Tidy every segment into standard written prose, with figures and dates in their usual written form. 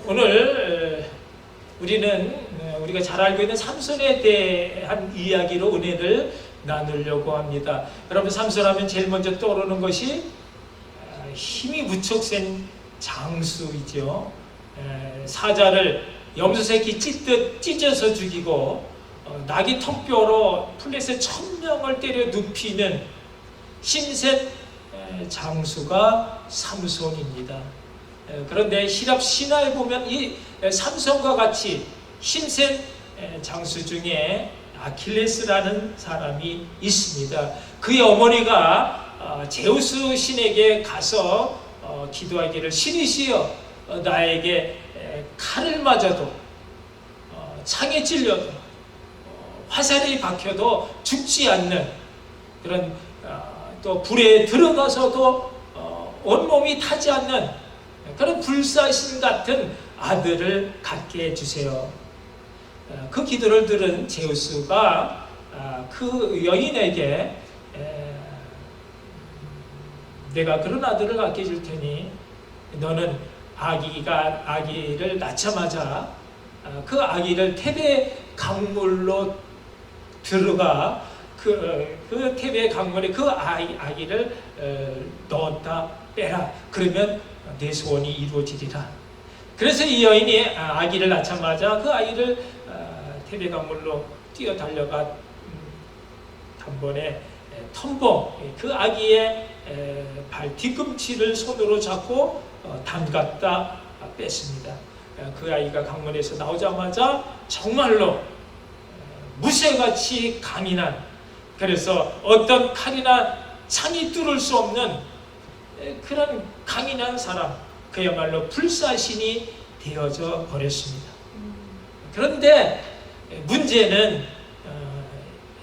오늘 우리는 우리가 잘 알고 있는 삼손에 대한 이야기로 은혜를 나누려고 합니다. 여러분, 삼손하면 제일 먼저 떠오르는 것이 힘이 무척 센 장수이죠. 사자를 염소새끼 찢듯 찢어서 죽이고 나귀 턱뼈로 플랫에 1000명을 때려 눕히는 힘센 장수가 삼손입니다. 그런데 히랍 신화에 보면 이 삼손과 같이 힘센 장수 중에 아킬레스라는 사람이 있습니다. 그의 어머니가 제우스 신에게 가서 기도하기를, 신이시여 나에게 칼을 맞아도 창에 찔려도 화살이 박혀도 죽지 않는 그런 또 불에 들어가서도 온몸이 타지 않는 그런 불사신 같은 아들을 갖게 해주세요. 그 기도를 들은 제우스가 그 여인에게 내가 그런 아들을 갖게 해줄 테니 너는 아기를 낳자마자 그 아기를 태베 강물로 들어가 그 태베 강물에 그 아기를 넣었다 빼라. 그러면 내 소원이 이루어지리라. 그래서 이 여인이 아기를 낳자마자 그 아이를 태베 강물로 뛰어 달려가 단번에 텀벙 그 아기의 발 뒤꿈치를 손으로 잡고 담갔다 뺐습니다. 그 아이가 강물에서 나오자마자 정말로 무쇠같이 강인한, 그래서 어떤 칼이나 창이 뚫을 수 없는 그런 강인한 사람, 그야말로 불사신이 되어져 버렸습니다. 그런데 문제는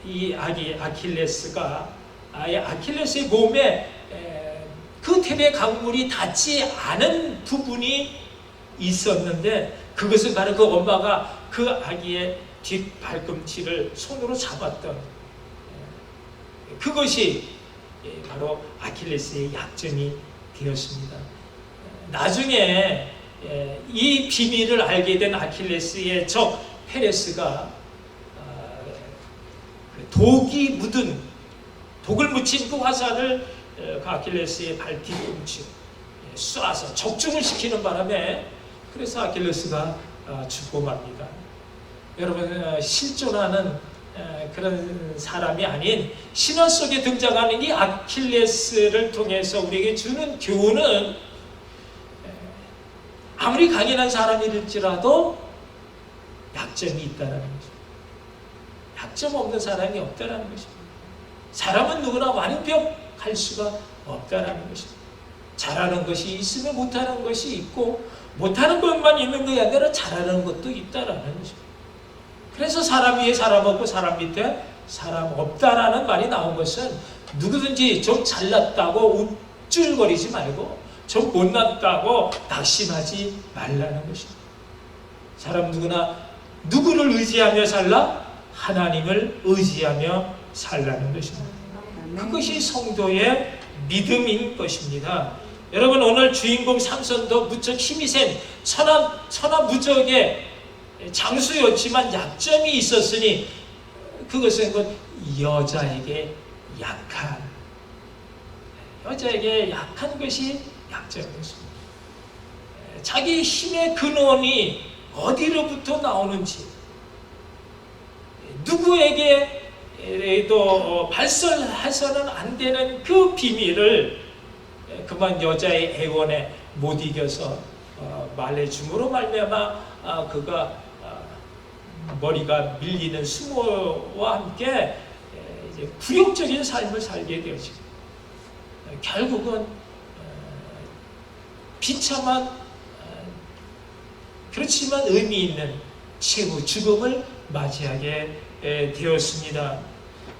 이 아킬레스가 아킬레스의 몸에 그 태베 강물이 닿지 않은 부분이 있었는데, 그것은 바로 그 엄마가 그 아기의 뒷발꿈치를 손으로 잡았던 그것이 바로 아킬레스의 약점이 되었습니다. 나중에 이 비밀을 알게 된 아킬레스의 적 페레스가 독을 묻힌 그 화살을 그 아킬레스의 발 뒤꿈치에 쏴서 적중을 시키는 바람에 그래서 아킬레스가 죽고 맙니다. 여러분, 실존하는 그런 사람이 아닌 신화 속에 등장하는 이 아킬레스를 통해서 우리에게 주는 교훈은, 아무리 강인한 사람일지라도 약점이 있다는 거죠. 약점 없는 사람이 없다는 것입니다. 사람은 누구나 완벽할 수가 없다는 것입니다. 잘하는 것이 있으면 못하는 것이 있고, 못하는 것만 있는 것이 아니라 잘하는 것도 있다는 것입니다. 그래서 사람 위에 사람 없고 사람 밑에 사람 없다라는 말이 나온 것은, 누구든지 좀 잘났다고 우쭐거리지 말고 좀 못났다고 낙심하지 말라는 것입니다. 사람 누구나 누구를 의지하며 살라? 하나님을 의지하며 살라는 것입니다. 그것이 성도의 믿음인 것입니다. 여러분, 오늘 주인공 삼손도 무척 힘이 센 천하무적의 장수였지만 약점이 있었으니, 그것은 여자에게 약한 것이 약점이었습니다. 자기 힘의 근원이 어디로부터 나오는지, 누구에게도 발설해서는 안 되는 그 비밀을 그만 여자의 애원에 못 이겨서 말해줌으로 말미암아 그가 머리가 밀리는 수모와 함께 이제 굴욕적인 삶을 살게 되어지고, 결국은 비참한 그렇지만 의미 있는 최후 죽음을 맞이하게 되었습니다.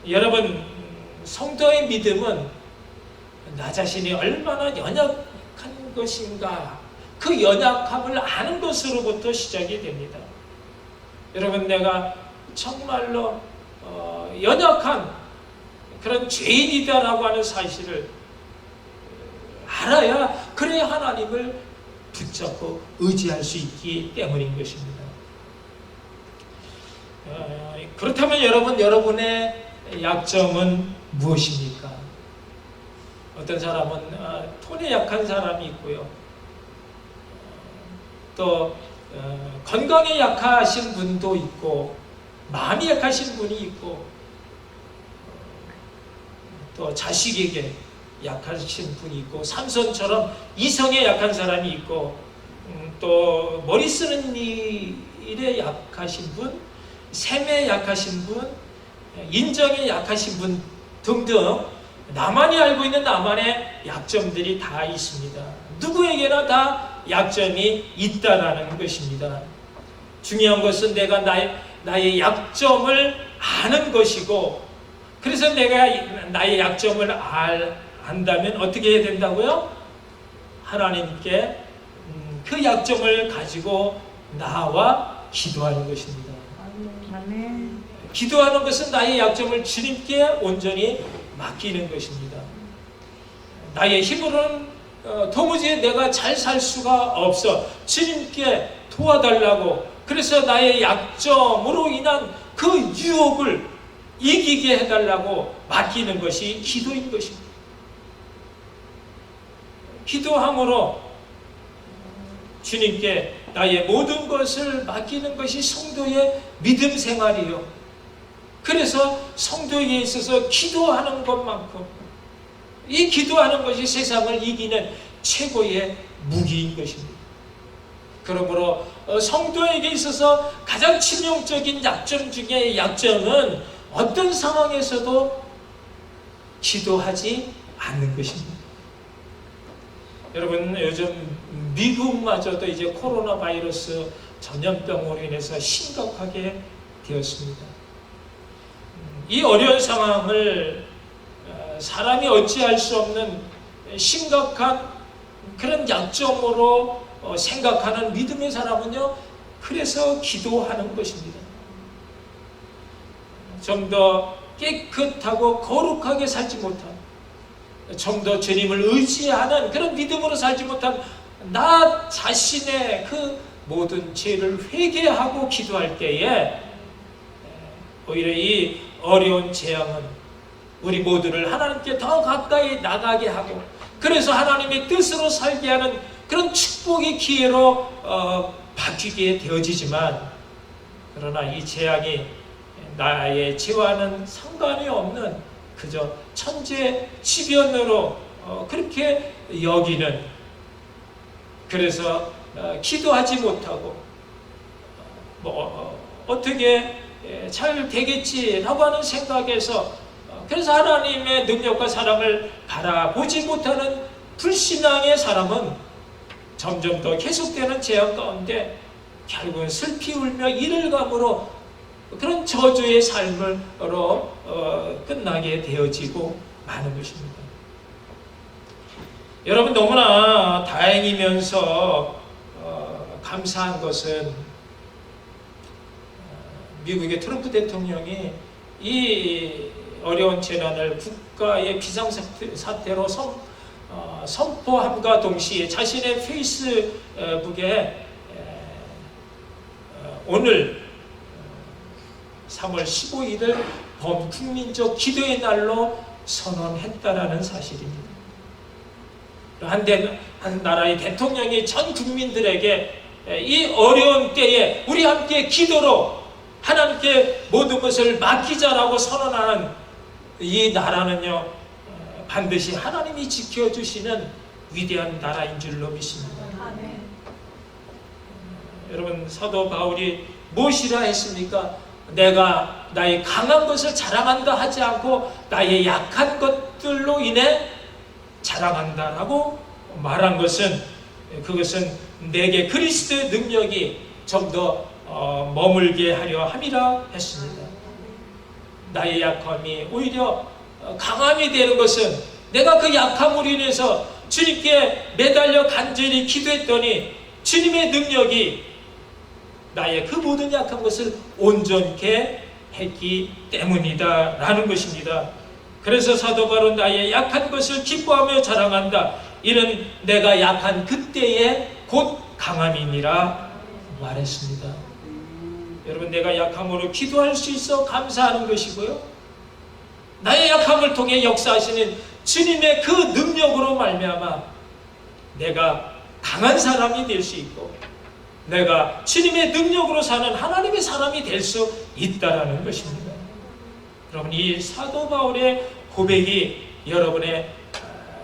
여러분, 성도의 믿음은 나 자신이 얼마나 연약한 것인가, 그 연약함을 아는 것으로부터 시작이 됩니다. 여러분, 내가 정말로 연약한 그런 죄인이다라고 하는 사실을 알아야, 그래야 하나님을 붙잡고 의지할 수 있기 때문인 것입니다. 그렇다면 여러분의 약점은 무엇입니까? 어떤 사람은 톤에 약한 사람이 있고요. 또 건강에 약하신 분도 있고, 마음이 약하신 분이 있고, 또 자식에게 약하신 분이 있고, 삼손처럼 이성에 약한 사람이 있고, 또 머리 쓰는 일에 약하신 분, 셈에 약하신 분, 인정에 약하신 분 등등 나만이 알고 있는 나만의 약점들이 다 있습니다. 누구에게나 다 약점이 있다라는 것입니다. 중요한 것은 내가 나의 약점을 아는 것이고, 그래서 내가 나의 약점을 안다면 어떻게 해야 된다고요? 하나님께 그 약점을 가지고 나와 기도하는 것입니다. 아멘. 기도하는 것은 나의 약점을 주님께 온전히 맡기는 것입니다. 나의 힘으로는 도무지 내가 잘 살 수가 없어. 주님께 도와달라고. 그래서 나의 약점으로 인한 그 유혹을 이기게 해달라고 맡기는 것이 기도인 것입니다. 기도함으로 주님께 나의 모든 것을 맡기는 것이 성도의 믿음 생활이요. 그래서 성도에게 있어서 기도하는 것만큼 이 기도하는 것이 세상을 이기는 최고의 무기인 것입니다. 그러므로 성도에게 있어서 가장 치명적인 약점 중에 약점은 어떤 상황에서도 기도하지 않는 것입니다. 여러분, 요즘 미국마저도 이제 코로나 바이러스 전염병으로 인해서 심각하게 되었습니다. 이 어려운 상황을 사람이 어찌할 수 없는 심각한 그런 약점으로 생각하는 믿음의 사람은요, 그래서 기도하는 것입니다. 좀 더 깨끗하고 거룩하게 살지 못한, 좀 더 주님을 의지하는 그런 믿음으로 살지 못한 나 자신의 그 모든 죄를 회개하고 기도할 때에 오히려 이 어려운 재앙은 우리 모두를 하나님께 더 가까이 나가게 하고, 그래서 하나님의 뜻으로 살게 하는 그런 축복의 기회로 바뀌게 되어지지만, 그러나 이 재앙이 나의 죄와는 상관이 없는 그저 천재지변으로 그렇게 여기는, 그래서 기도하지 못하고 어떻게 잘 되겠지라고 하는 생각에서, 그래서 하나님의 능력과 사랑을 바라보지 못하는 불신앙의 사람은 점점 더 계속되는 재앙 가운데 결국은 슬피 울며 이를 감으로 그런 저주의 삶으로 끝나게 되어지고 마는 것입니다. 여러분, 너무나 다행이면서 감사한 것은 미국의 트럼프 대통령이 이 어려운 재난을 국가의 비상사태로 선포함과 동시에 자신의 페이스북에 오늘 3월 15일을 범국민적 기도의 날로 선언했다라는 사실입니다. 한 나라의 대통령이 전 국민들에게 이 어려운 때에 우리 함께 기도로 하나님께 모든 것을 맡기자라고 선언하는 이 나라는요, 반드시 하나님이 지켜주시는 위대한 나라인 줄로 믿습니다. 여러분, 사도 바울이 무엇이라 했습니까? 내가 나의 강한 것을 자랑한다 하지 않고 나의 약한 것들로 인해 자랑한다라고 말한 것은, 그것은 내게 그리스도의 능력이 좀 더 머물게 하려 함이라 했습니다. 나의 약함이 오히려 강함이 되는 것은, 내가 그 약함으로 인해서 주님께 매달려 간절히 기도했더니 주님의 능력이 나의 그 모든 약한 것을 온전케 했기 때문이다 라는 것입니다. 그래서 사도 바울은 나의 약한 것을 기뻐하며 자랑한다. 이는 내가 약한 그때의 곧 강함이니라 말했습니다. 여러분, 내가 약함으로 기도할 수 있어 감사하는 것이고요, 나의 약함을 통해 역사하시는 주님의 그 능력으로 말미암아 내가 강한 사람이 될 수 있고, 내가 주님의 능력으로 사는 하나님의 사람이 될 수 있다라는 것입니다. 여러분, 이 사도 바울의 고백이 여러분의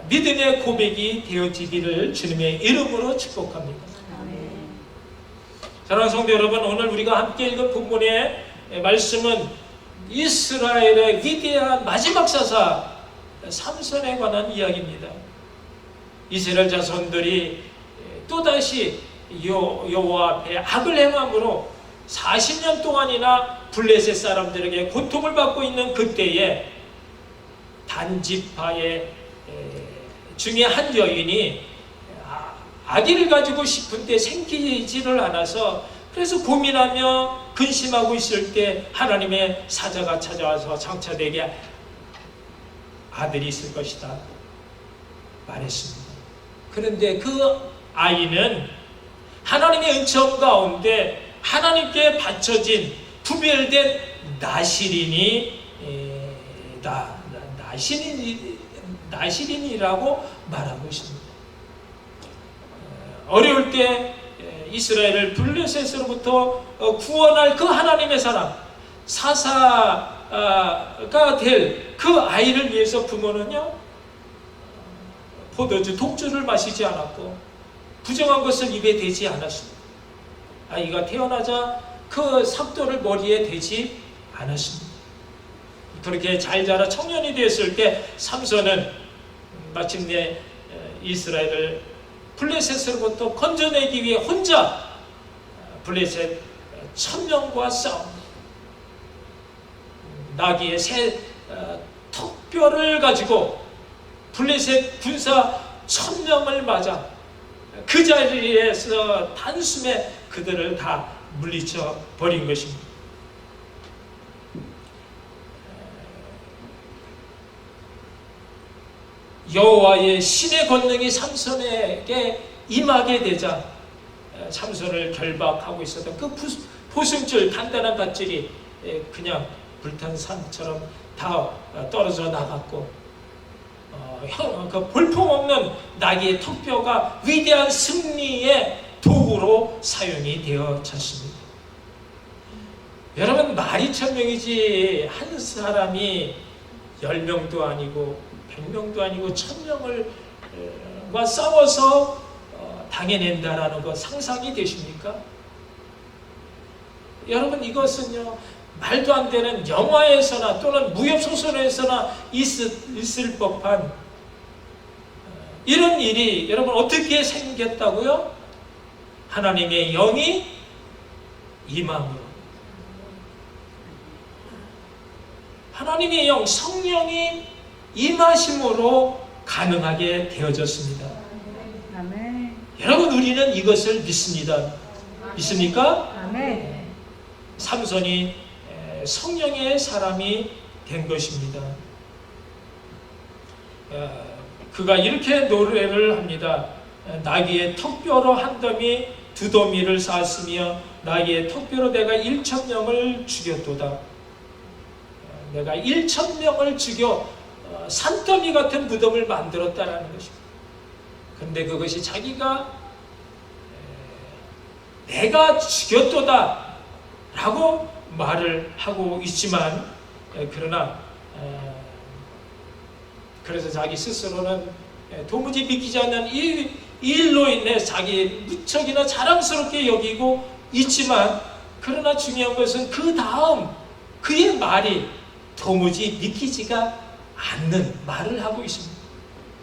믿음의 고백이 되어지기를 주님의 이름으로 축복합니다. 사랑하는 성도 여러분, 오늘 우리가 함께 읽은 본문의 말씀은 이스라엘의 위대한 마지막 사사 삼손에 관한 이야기입니다. 이스라엘 자손들이 또다시 여호와 앞에 악을 행함으로 40년 동안이나 블레셋 사람들에게 고통을 받고 있는 그때에 단지파의 중에 한 여인이 아기를 가지고 싶은데 생기지를 않아서, 그래서 고민하며 근심하고 있을 때 하나님의 사자가 찾아와서 장차 내게 아들이 있을 것이다 말했습니다. 그런데 그 아이는 하나님의 은총 가운데 하나님께 바쳐진 구별된 나시린이라고 말하고 있습니다. 어려울 때 이스라엘을 블레셋으로부터 구원할 그 하나님의 사람, 사사가 될 그 아이를 위해서 부모는요, 포도주, 독주를 마시지 않았고 부정한 것을 입에 대지 않았습니다. 아이가 태어나자 그 삭도를 머리에 대지 않았습니다. 그렇게 잘 자라 청년이 되었을 때 삼손은 마침내 이스라엘을 블레셋으로부터 건져내기 위해 혼자 블레셋 1000명과 싸웁니다. 나귀의 새 턱뼈를 가지고 블레셋 군사 1000명을 맞아 그 자리에서 단숨에 그들을 다 물리쳐 버린 것입니다. 여호와의 신의 권능이 삼손에게 임하게 되자 삼손을 결박하고 있었던 그 보승줄, 단단한 밧줄이 그냥 불탄 산처럼 다 떨어져 나갔고, 그 볼품없는 나귀의 턱뼈가 위대한 승리의 도구로 사용이 되어졌습니다. 여러분, 말이 1000명이지 한 사람이 10명도 아니고 100명도 아니고 1000명과 싸워서 당해낸다라는 것 상상이 되십니까? 여러분, 이것은요, 말도 안 되는 영화에서나 또는 무협소설에서나 있을 법한 이런 일이 여러분 어떻게 생겼다고요? 하나님의 영이 임함으로, 하나님의 영, 성령이 임하심으로 가능하게 되어졌습니다. 아멘. 여러분, 우리는 이것을 믿습니다. 믿습니까? 아멘. 삼손이 성령의 사람이 된 것입니다. 그가 이렇게 노래를 합니다. 나귀의 턱뼈로 한 더미 두 더미를 쌓았으며 나귀의 턱뼈로 내가 1000명을 죽였도다. 내가 1000명을 죽여 산더미 같은 무덤을 만들었다라는 것입니다. 그런데 그것이 자기가 내가 죽였도다 라고 말을 하고 있지만, 그러나 그래서 자기 스스로는 도무지 믿기지 않는 이 일로 인해 자기 무척이나 자랑스럽게 여기고 있지만, 그러나 중요한 것은 그 다음 그의 말이 도무지 믿기지가 않는 말을 하고 있습니다.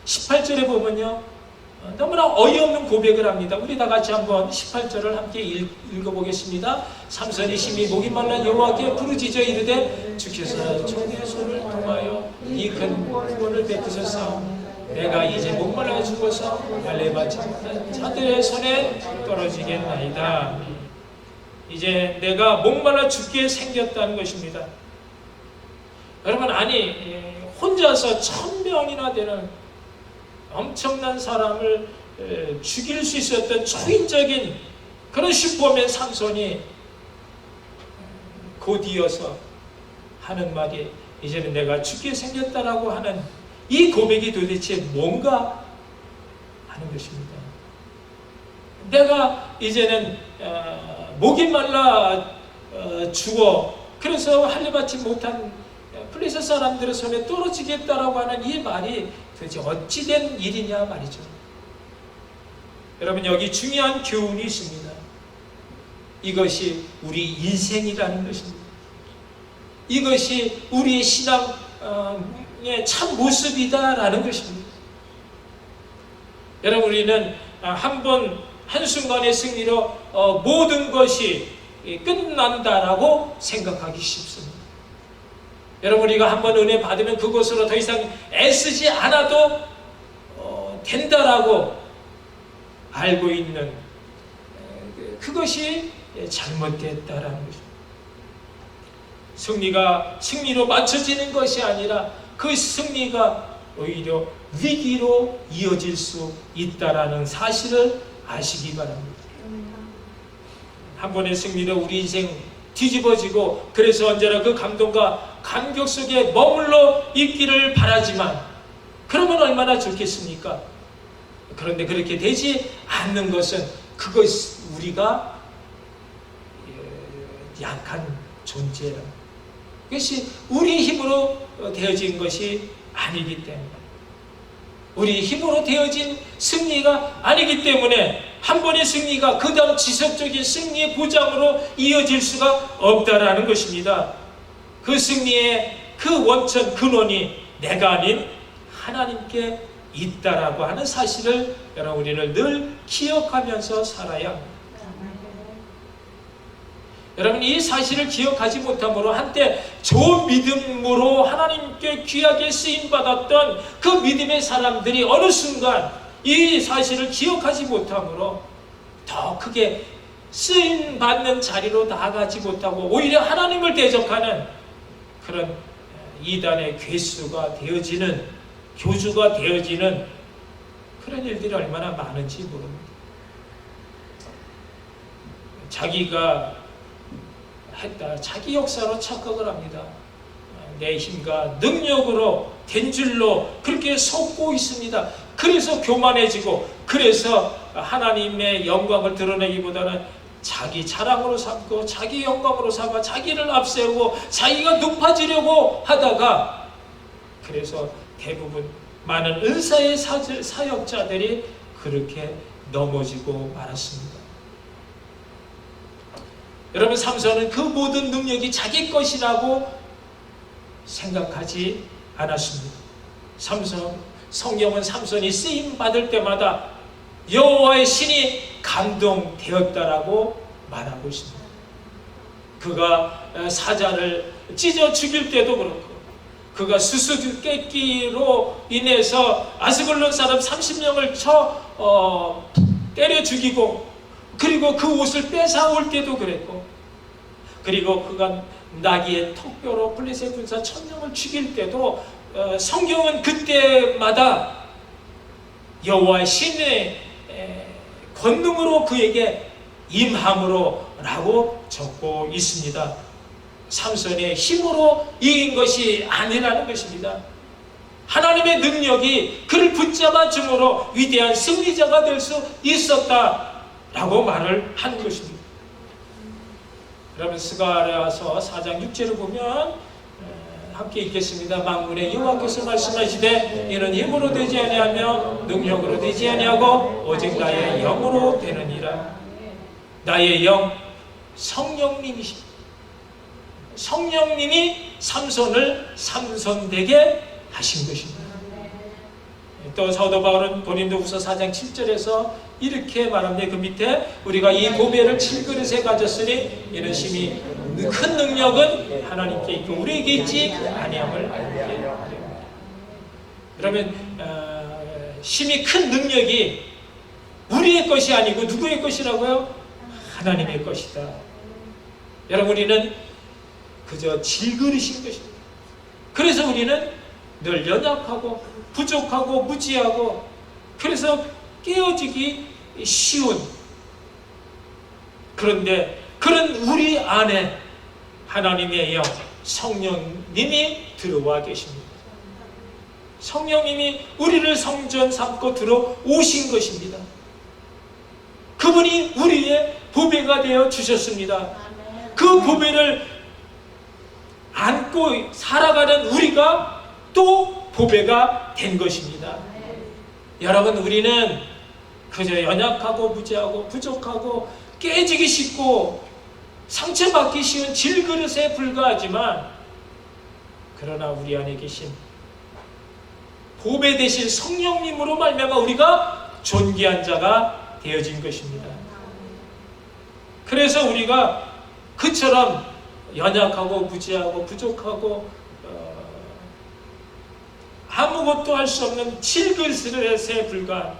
18절에 보면요, 너무나 어이없는 고백을 합니다. 우리 다 같이 한번 18절을 함께 읽어보겠습니다. 삼손이 심히 목이 말라 여호와께 부르짖어 이르되 주께서 종의 손을 통하여 이 큰 구원을 베푸소서. 내가 이제 목말라 죽어서 할례받지 못한 자들의 손에 떨어지겠나이다. 이제 내가 목말라 죽게 생겼다는 것입니다. 여러분, 아니 혼자서 1000명이나 되는 엄청난 사람을 죽일 수 있었던 초인적인 그런 슈퍼맨 삼손이 곧 이어서 하는 말이 이제는 내가 죽게 생겼다라고 하는 이 고백이 도대체 뭔가 하는 것입니다. 내가 이제는 목이 말라 죽어 그래서 할례받지 못한 블레셋 사람들의 손에 떨어지겠다라고 하는 이 말이 도대체 어찌된 일이냐 말이죠. 여러분 여기 중요한 교훈이 있습니다. 이것이 우리 인생이라는 것입니다. 이것이 우리의 신앙의 참 모습이다라는 것입니다. 여러분 우리는 한순간의 승리로 모든 것이 끝난다라고 생각하기 쉽습니다. 여러분 우리가 한번 은혜 받으면 그것으로 더 이상 애쓰지 않아도 된다라고 알고 있는 그것이 잘못됐다라는 것입니다. 승리로 맞춰지는 것이 아니라 그 승리가 오히려 위기로 이어질 수 있다라는 사실을 아시기 바랍니다. 한 번의 승리로 우리 인생 뒤집어지고 그래서 언제나 그 감동과 감격 속에 머물러 있기를 바라지만 그러면 얼마나 좋겠습니까? 그런데 그렇게 되지 않는 것은 그것 우리가 약한 존재라. 그것이 우리 힘으로 되어진 것이 아니기 때문에 우리 힘으로 되어진 승리가 아니기 때문에 한 번의 승리가 그 다음 지속적인 승리의 보장으로 이어질 수가 없다라는 것입니다. 그 승리의 그 원천 근원이 내가 아닌 하나님께 있다라고 하는 사실을 여러분 우리는 늘 기억하면서 살아야 합니다. 여러분 이 사실을 기억하지 못함으로 한때 좋은 믿음으로 하나님께 귀하게 쓰임받았던 그 믿음의 사람들이 어느 순간 이 사실을 기억하지 못함으로 더 크게 쓰임받는 자리로 나아가지 못하고 오히려 하나님을 대적하는 그런 이단의 괴수가 되어지는 교주가 되어지는 그런 일들이 얼마나 많은지 모릅니다. 자기가 했다. 자기 역사로 착각을 합니다. 내 힘과 능력으로 된 줄로 그렇게 속고 있습니다. 그래서 교만해지고 그래서 하나님의 영광을 드러내기보다는 자기 자랑으로 삼고 자기 영광으로 삼아 자기를 앞세우고 자기가 높아지려고 하다가 그래서 대부분 많은 은사의 사역자들이 그렇게 넘어지고 말았습니다. 여러분 삼손은 그 모든 능력이 자기 것이라고 생각하지 않았습니다. 성경은 삼손이 쓰임받을 때마다 여호와의 신이 감동되었다라고 말하고 있습니다. 그가 사자를 찢어 죽일 때도 그렇고 그가 수수께끼로 인해서 아스글론 사람 30명을 때려 죽이고 그리고 그 옷을 뺏어올 때도 그랬고 그리고 그가 나귀의 턱뼈로 블레셋 군사 1000명을 죽일 때도 성경은 그때마다 여호와의 신의 권능으로 그에게 임함으로 라고 적고 있습니다. 삼손의 힘으로 이긴 것이 아니라는 것입니다. 하나님의 능력이 그를 붙잡아 줌으로 위대한 승리자가 될 수 있었다라고 말을 한 것입니다. 여러분 스가랴서 4장 6절을 보면 함께 읽겠습니다. 만군의 여호와께서 말씀하시되 이는 힘으로 되지 아니하며 능력으로 되지 아니하고 오직 나의 영으로 되느니라. 나의 영 성령님이십니다. 성령님이 삼손을 삼손되게 하신 것입니다. 또 사도 바울은 고린도후서 4장 7절에서 이렇게 말합니다. 그 밑에 우리가 이 고배를 7그릇에 가졌으니 이는 심히 큰 능력은 하나님께 있고 우리에게 있지 아니함을 알게 하리라. 그러면 심히 큰 능력이 우리의 것이 아니고 누구의 것이라고요? 하나님의 것이다. 여러분 우리는 그저 질그릇인 것입니다. 그래서 우리는 늘 연약하고 부족하고 무지하고 그래서 깨어지기 쉬운, 그런데 그런 우리 안에 하나님의 영 성령님이 들어와 계십니다. 성령님이 우리를 성전 삼고 들어오신 것입니다. 그분이 우리의 보배가 되어 주셨습니다. 그 보배를 안고 살아가는 우리가 또 보배가 된 것입니다. 여러분, 우리는 그저 연약하고 무지하고 부족하고 깨지기 쉽고 상처받기 쉬운 질그릇에 불과하지만, 그러나 우리 안에 계신 보배 되신 성령님으로 말미암아 우리가 존귀한 자가 되어진 것입니다. 그래서 우리가 그처럼 연약하고 무지하고 부족하고 아무것도 할 수 없는 질그릇에 불과한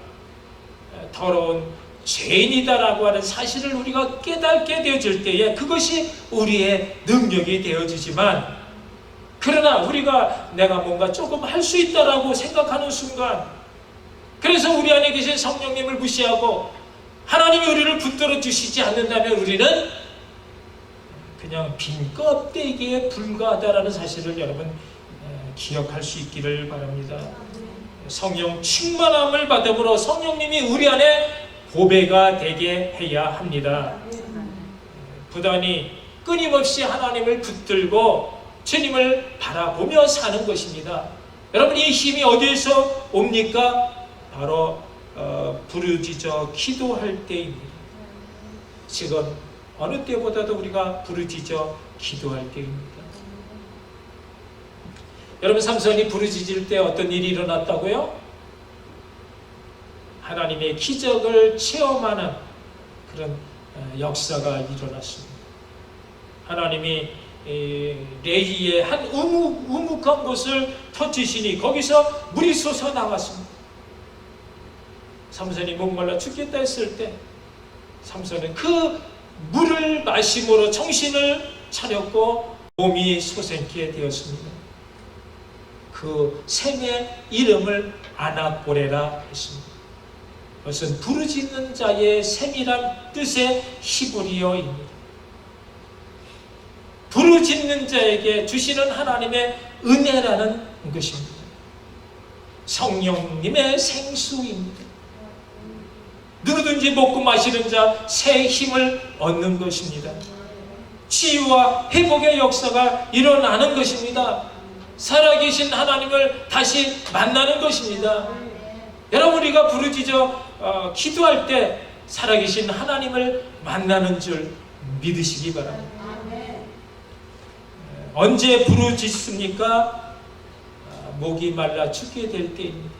더러운 죄인이다라고 하는 사실을 우리가 깨닫게 되어질 때에 그것이 우리의 능력이 되어지지만, 그러나 우리가 내가 뭔가 조금 할 수 있다라고 생각하는 순간, 그래서 우리 안에 계신 성령님을 무시하고 하나님이 우리를 붙들어 주시지 않는다면 우리는 그냥 빈 껍데기에 불과하다라는 사실을 여러분 기억할 수 있기를 바랍니다. 성령 충만함을 받음으로 성령님이 우리 안에 보배가 되게 해야 합니다. 부단히 끊임없이 하나님을 붙들고 주님을 바라보며 사는 것입니다. 여러분, 이 힘이 어디에서 옵니까? 바로 부르짖어 기도할 때입니다. 지금 어느 때보다도 우리가 부르짖어 기도할 때입니다. 여러분, 삼손이 부르짖을 때 어떤 일이 일어났다고요? 하나님의 기적을 체험하는 그런 역사가 일어났습니다. 하나님이 레히의 한 우묵한 곳을 터치시니 거기서 물이 솟아 나왔습니다. 삼손이 목말라 죽겠다 했을 때 삼손은 그 물을 마심으로 정신을 차렸고 몸이 솟게 되었습니다. 그 샘의 이름을 아낙보레라 했습니다. 그것은 부르짖는 자의 샘이란 뜻의 히브리어입니다. 부르짖는 자에게 주시는 하나님의 은혜라는 것입니다. 성령님의 생수입니다. 누구든지 먹고 마시는 자 새 힘을 얻는 것입니다. 치유와 회복의 역사가 일어나는 것입니다. 살아계신 하나님을 다시 만나는 것입니다. 여러분, 우리가 부르짖어 기도할 때 살아계신 하나님을 만나는 줄 믿으시기 바랍니다. 언제 부르짖습니까? 목이 말라 죽게 될 때입니다.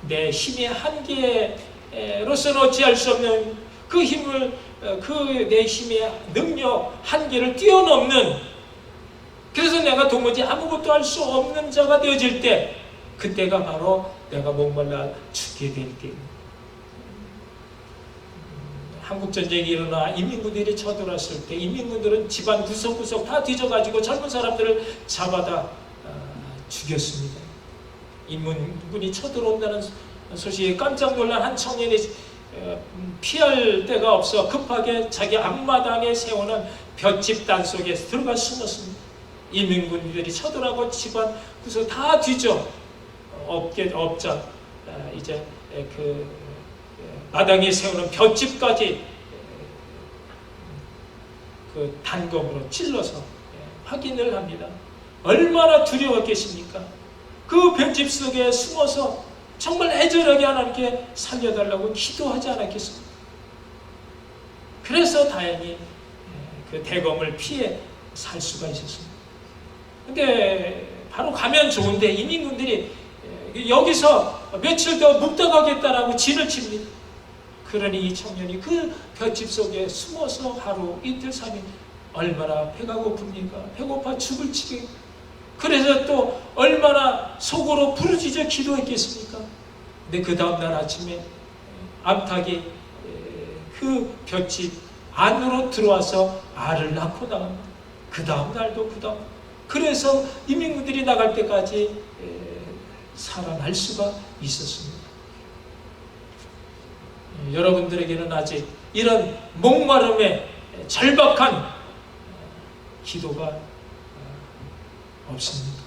내 힘의 한계로서는 어찌할 수 없는 그 힘을, 내 힘의 능력 한계를 뛰어넘는, 그래서 내가 도무지 아무것도 할 수 없는 자가 되어질 때, 그때가 바로 내가 목말라 죽게 될 때입니다. 한국전쟁이 일어나 인민군들이 쳐들어왔을 때 인민군들은 집안 구석구석 다 뒤져가지고 젊은 사람들을 잡아다 죽였습니다. 인민군이 쳐들어온다는 소식에 깜짝 놀란 한 청년이 피할 데가 없어 급하게 자기 앞마당에 세우는 볏짚 단 속에 들어가 숨었습니다. 인민군들이 쳐들어가고 집안 구석 다 뒤져 업자 이제 그 마당에 세우는 볏짚까지 그 단검으로 찔러서 확인을 합니다. 얼마나 두려웠겠습니까? 그 볏짚 속에 숨어서 정말 애절하게 하나님께 살려달라고 기도하지 않았겠습니까? 그래서 다행히 그 대검을 피해 살 수가 있었습니다. 근데 바로 가면 좋은데 인민군들이 여기서 며칠 더 묵다가겠다라고 진을 칩니다. 그러니 이 청년이 그 볏짚 속에 숨어서 하루, 이틀, 3일 얼마나 배가 고픕니까? 배고파 죽을 지경. 그래서 또 얼마나 속으로 부르짖어 기도했겠습니까? 근데 그 다음날 아침에 암탉이 그 볏짚 안으로 들어와서 알을 낳고 나갑니다. 그 다음날도 그래서 인민군들이 나갈 때까지 살아날 수가 있었습니다. 여러분들에게는 아직 이런 목마름에 절박한 기도가 없습니다.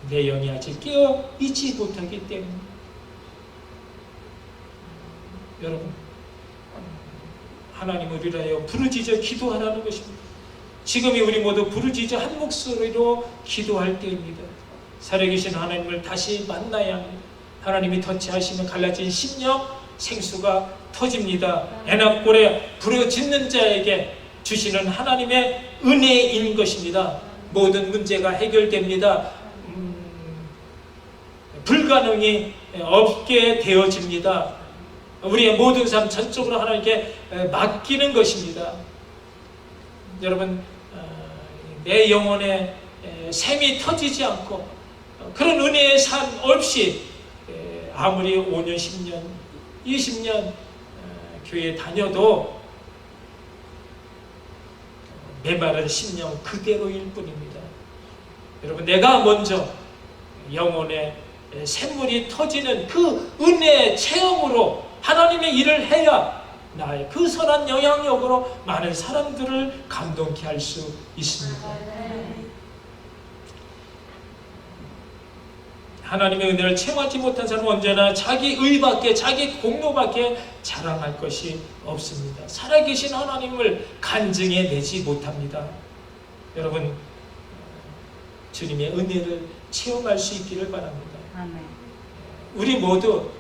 내 영이 아직 깨어 있지 못하기 때문에 여러분 하나님을 위하여 부르짖어 기도하라는 것입니다. 지금이 우리 모두 부르짖어 한 목소리로 기도할 때입니다. 살아계신 하나님을 다시 만나야 합니다. 하나님이 터치하시면 갈라진 심령 생수가 터집니다. 애낙골에 부르짖는 자에게 주시는 하나님의 은혜인 것입니다. 모든 문제가 해결됩니다. 불가능이 없게 되어집니다. 우리의 모든 삶 전적으로 하나님께 맡기는 것입니다. 여러분, 내 영혼에 샘이 터지지 않고 그런 은혜의 삶 없이 아무리 5년, 10년, 20년 교회 다녀도 메마른 심령 그대로일 뿐입니다. 여러분, 내가 먼저 영혼에 샘물이 터지는 그 은혜의 체험으로 하나님의 일을 해야 나의 그 선한 영향력으로 많은 사람들을 감동케 할 수 있습니다. 하나님의 은혜를 체험하지 못한 사람은 언제나 자기 의밖에, 자기 공로밖에 자랑할 것이 없습니다. 살아계신 하나님을 간증해 내지 못합니다. 여러분, 주님의 은혜를 체험할 수 있기를 바랍니다. 아멘. 우리 모두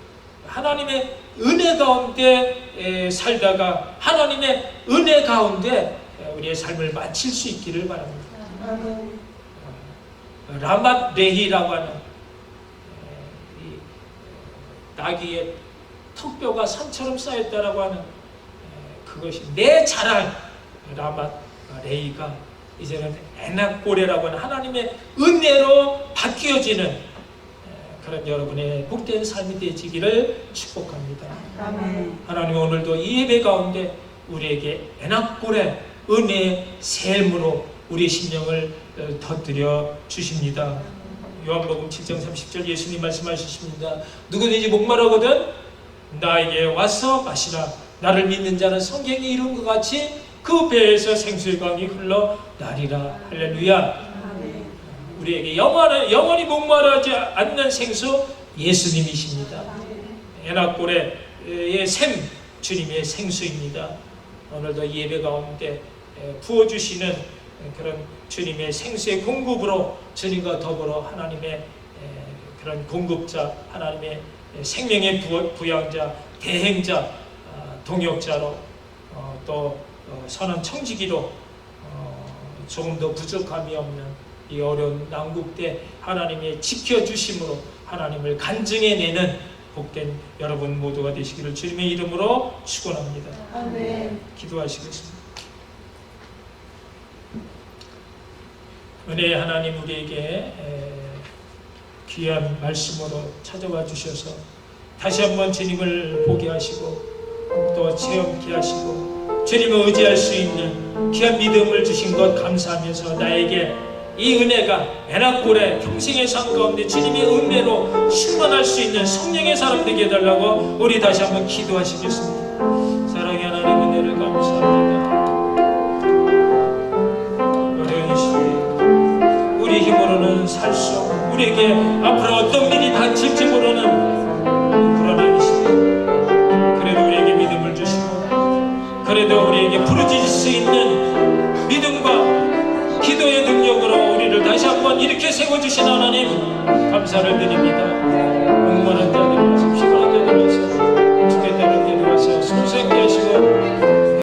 하나님의 은혜 가운데 살다가 하나님의 은혜 가운데 우리의 삶을 마칠 수 있기를 바랍니다. 라맛 레히라고 하는 나귀의 턱뼈가 산처럼 쌓였다라고 하는 그것이 내 자랑 라맛 레히가 이제는 애낙고레라고 하는 하나님의 은혜로 바뀌어지는 그런 여러분의 복된 삶이 되시기를 축복합니다. 아멘. 하나님 오늘도 이 예배 가운데 우리에게 애낙고레 은혜의 샘으로 우리 심령을 터뜨려 주십니다. 요한복음 7장 30절 예수님 말씀하셨습니다. 누구든지 목마르거든 나에게 와서 마시라. 나를 믿는 자는 성경에 이룬 것 같이 그 배에서 생수의 강이 흘러 나리라. 할렐루야. 우리에게 영원히 목마르지 않는 생수 예수님이십니다. 애낙고레의 샘 주님의 생수입니다. 오늘도 예배 가운데 부어주시는 그런 주님의 생수의 공급으로 주님과 더불어 하나님의 그런 공급자, 하나님의 생명의 부양자, 대행자, 동역자로 또 선한 청지기로 조금 더 부족함이 없는 이 어려운 난국 때 하나님의 지켜주심으로 하나님을 간증해내는 복된 여러분 모두가 되시기를 주님의 이름으로 축원합니다. 아멘. 기도하시겠습니다. 은혜의 하나님, 우리에게 귀한 말씀으로 찾아와 주셔서 다시 한번 주님을 보게 하시고 또 체험케 하시고 주님을 의지할 수 있는 귀한 믿음을 주신 것 감사하면서 나에게 이 은혜가 애낙고레 평생의 삶 가운데 주님의 은혜로 충만할 수 있는 성령의 사람 되게 해달라고 우리 다시 한번 기도하시겠습니다. 사랑의 하나님, 은혜를 감사합니다. 어려운 시대 우리 힘으로는 살 수 없고 우리에게 앞으로 어떤 일이 닥칠지 모르는 불안한 시대, 그래도 우리에게 믿음을 주시고 그래도 우리에게 부르짖을 수 있는 믿음과 기도의 능력으로 우리를 다시 한번 이렇게 세워주신 하나님 감사를 드립니다.